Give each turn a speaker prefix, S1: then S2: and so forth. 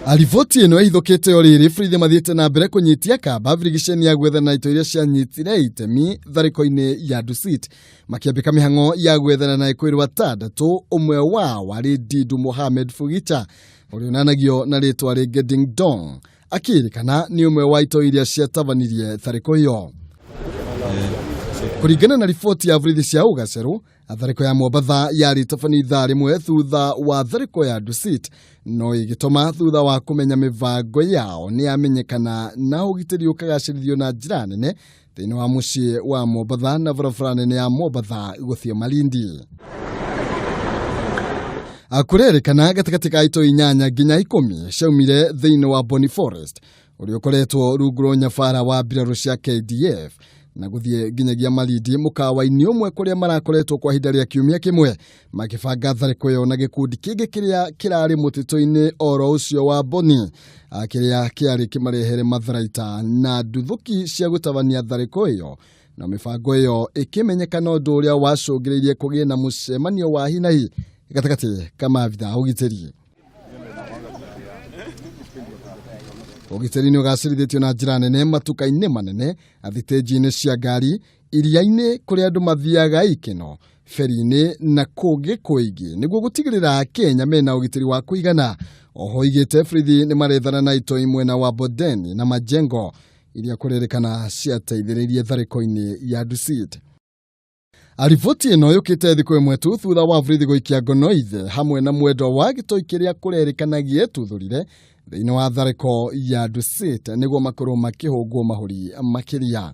S1: Arivoti ino ihithukite oriri Borithi mathiite na mbere kunyitia kamba virigiceni ya gwethana ito iria cianyitire itemi thariko-ini ya Dusit makiambika mihang'o ya gwethana na ikwirwa tandatu umwe wao wari Didu Mohamed Fugita urionanagio na ritwa ringi Ding Dong akirikana ni umwe wa ito iria ciatabanirie thariko iyo. Kuringana na riboti ya borithi cia ugaceru, thariko ya Mombatha yari tabani ithaa rimwe thutha wa thariko ya Dusit, no igituma thutha wa kumenya mivango yao ni amenyekana na ugitiri ukagacirithio na njira nene thiini wa mucii wa Mombatha na barabara nene ya Mombatha guthie Malindi. Akurerikana gatagati ka ito 8 nginya 10 ciaumire thiini wa Boni Forest uria ukoretwo rungu nyabara wa mbiraru cia KDF na guthie nginyagia Malindi mukawa-ini umwe kuria marakoretwo kwa ihinda ria kiumia kimwe makibanga thariko yo na gikundi kingi kiria kirari mutito-ini oro ucio wa Boni kiria kiari kimarehere matharaita na nduthuki cia gutabania thariko iyo na mibango iyo ikimenyekana undu uria wacungiririe kugie na mucemanio wa hinahi gatagati kama maabitha ugitiri. Ugitiri ni ugacirithitio na njira nene matuka-ini manene, athiteji-ini cia ngari, iria-ini kuria andu mathiaga ikeno, feri-ini na kungi kuingi niguo gutigirira Kenya mena ugitiri wa kuigana. Oho igite Borithi ni marethana na ito imwena wa Bodeni na Majengo iria kurerikana ciateithiririe thariko-ini ya Dusit. Arivoti ino yukite thiku imwe tu thutha wa Borithi guikia ngono ithe hamwe na mwendo wa gitoi kiria kurerikanagia tuthurire thiini wa thariko ya Dusit niguo makorwo makihungwo mahuri makiria.